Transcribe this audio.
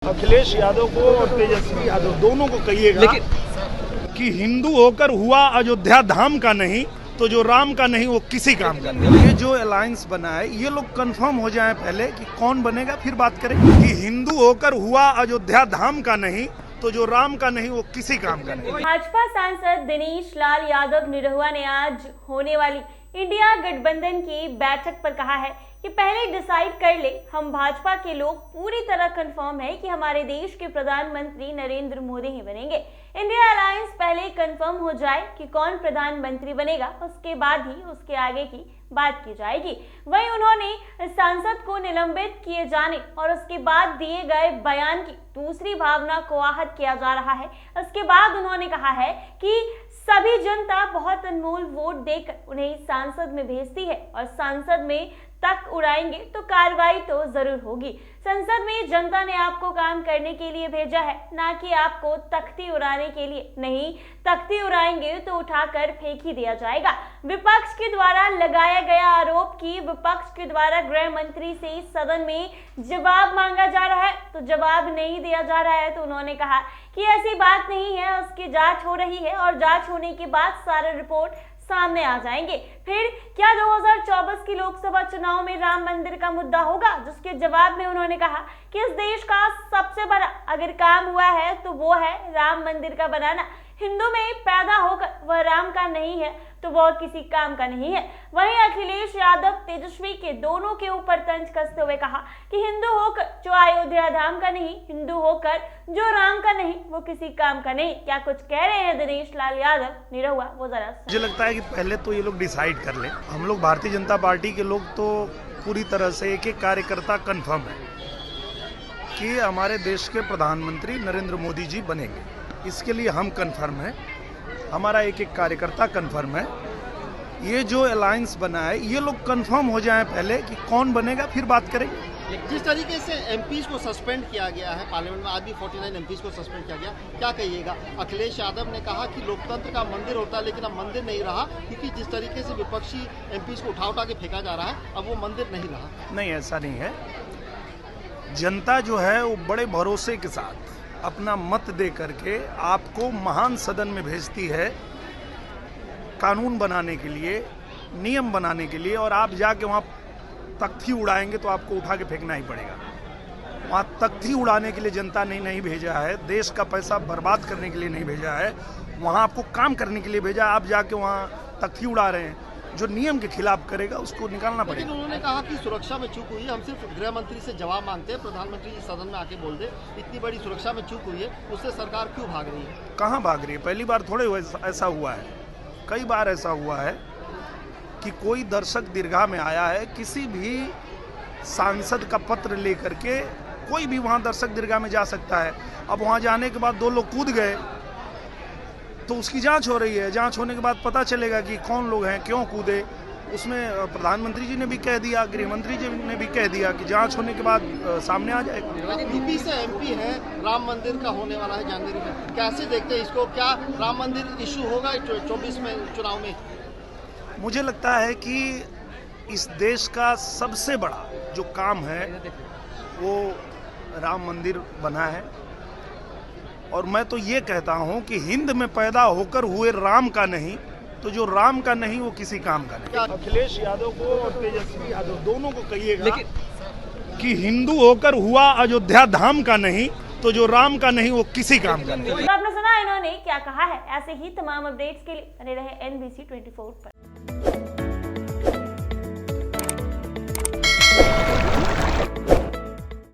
अखिलेश यादव को और तेजस्वी यादव दोनों को कहिएगा कि हिंदू होकर हुआ अयोध्या धाम का नहीं तो जो राम का नहीं वो किसी काम का नहीं। ये जो अलायंस बना है ये लोग कंफर्म हो जाएं पहले कि कौन बनेगा, फिर बात करेंगे। कि हिंदू होकर हुआ अयोध्या धाम का नहीं तो जो राम का नहीं वो किसी काम का नहीं। भाजपा सांसद दिनेश लाल यादव निरहुआ ने आज होने वाली इंडिया गठबंधन की बैठक पर कहा है कि पहले डिसाइड कर ले, हम भाजपा के लोग पूरी तरह कंफर्म है कि हमारे देश के प्रधानमंत्री नरेंद्र मोदी ही बनेंगे। इंडिया अलायंस पहले कंफर्म हो जाए कि कौन प्रधानमंत्री बनेगा, उसके बाद ही उसके आगे की बात की जाएगी। वहीं उन्होंने सांसद को निलंबित किए जाने और उसके बाद दिए गए बयान की दूसरी भावना को आहत किया जा रहा है। उसके बाद उन्होंने कहा है कि सभी जनता बहुत अनमोल वोट देकर उन्हें सांसद में भेजती है और सांसद में तक उड़ाएंगे तो कार्रवाई तो जरूर होगी। संसद में जनता ने आपको काम करने के लिए भेजा है, ना कि आपको तख्ती उड़ाने के लिए। नहीं, तख्ती उड़ाएंगे तो उठाकर फेंक ही दिया जाएगा। विपक्ष के द्वारा लगाया गया आरोप कि विपक्ष के द्वारा गृह मंत्री से सदन में जवाब मांगा जा रहा है तो जवाब नहीं दिया जा रहा है, तो उन्होंने कहा कि ऐसी बात नहीं है, उसकी जांच हो रही है और जांच होने के बाद सारा रिपोर्ट सामने आ जाएंगे। फिर क्या 2024 की लोकसभा चुनाव में राम मंदिर का मुद्दा होगा? जिसके जवाब में उन्होंने कहा कि इस देश का सबसे बड़ा अगर काम हुआ है तो वो है राम मंदिर का बनाना। हिंदू में पैदा होकर वह राम का नहीं है तो वह किसी काम का नहीं है। वहीं अखिलेश यादव तेजस्वी के दोनों के ऊपर तंज कसते हुए कहा कि हिंदू होकर जो अयोध्या धाम का नहीं, हिंदू होकर जो राम का नहीं, वो किसी काम का नहीं। क्या कुछ कह रहे हैं दिनेश लाल यादव निरहुआ, वो जरा मुझे लगता है कि पहले तो ये लोग डिसाइड कर लें। हम लोग भारतीय जनता पार्टी के लोग तो पूरी तरह से एक एक कार्यकर्ता कन्फर्म है कि हमारे देश के प्रधानमंत्री नरेंद्र मोदी जी बनेंगे। इसके लिए हम कन्फर्म हैं, हमारा एक एक कार्यकर्ता कन्फर्म है। ये जो अलायंस बना है ये लोग कन्फर्म हो जाएं पहले कि कौन बनेगा, फिर बात करेंगे। जिस तरीके से एमपीज को सस्पेंड किया गया है पार्लियामेंट में, आज भी 49 एमपीज को सस्पेंड किया गया, क्या कहिएगा? अखिलेश यादव ने कहा कि लोकतंत्र का मंदिर होता है लेकिन अब मंदिर नहीं रहा, क्योंकि जिस तरीके से विपक्षी एमपीज को उठा के फेंका जा रहा है अब वो मंदिर नहीं रहा। नहीं, ऐसा नहीं है। जनता जो है वो बड़े भरोसे के साथ अपना मत दे करके आपको महान सदन में भेजती है कानून बनाने के लिए, नियम बनाने के लिए, और आप जाके वहाँ तख्ती उड़ाएंगे तो आपको उठा के फेंकना ही पड़ेगा। वहाँ तख्ती उड़ाने के लिए जनता ने नहीं भेजा है, देश का पैसा बर्बाद करने के लिए नहीं भेजा है, वहाँ आपको काम करने के लिए भेजा। आप जाके वहाँ तख्ती उड़ा रहे हैं, जो नियम के खिलाफ करेगा उसको निकालना पड़ेगा। लेकिन उन्होंने कहा कि सुरक्षा में चूक हुई है, हम सिर्फ गृह मंत्री से जवाब मांगते हैं, प्रधानमंत्री जी सदन में आके बोल दे इतनी बड़ी सुरक्षा में चूक हुई है, उससे सरकार क्यों भाग रही है? कहाँ भाग रही है? पहली बार थोड़े ऐसा हुआ है, कई बार ऐसा हुआ है कि कोई दर्शक दीर्घा में आया है, किसी भी सांसद का पत्र लेकर के कोई भी वहाँ दर्शक दीर्घा में जा सकता है। अब वहाँ जाने के बाद 2 लोग कूद गए तो उसकी जांच हो रही है। जांच होने के बाद पता चलेगा कि कौन लोग हैं, क्यों कूदे। उसमें प्रधानमंत्री जी ने भी कह दिया, गृह मंत्री जी ने भी कह दिया कि जांच होने के बाद सामने आ जाएगा। यूपी से एमपी है, राम मंदिर का होने वाला है जनवरी में, कैसे देखते हैं इसको? क्या राम मंदिर इशू होगा 24 में चुनाव में? मुझे लगता है कि इस देश का सबसे बड़ा जो काम है वो राम मंदिर बना है, और मैं तो ये कहता हूँ कि हिंद में पैदा होकर हुए राम का नहीं तो जो राम का नहीं वो किसी काम का नहीं। अखिलेश यादव को और तेजस्वी यादव दोनों को कहिएगा कि हिंदू होकर हुआ अयोध्या धाम का नहीं तो जो राम का नहीं वो किसी काम का नहीं। तो आपने सुना इन्होंने क्या कहा है। ऐसे ही तमाम अपडेट्स के लिए बने रहे NBC 24 पर।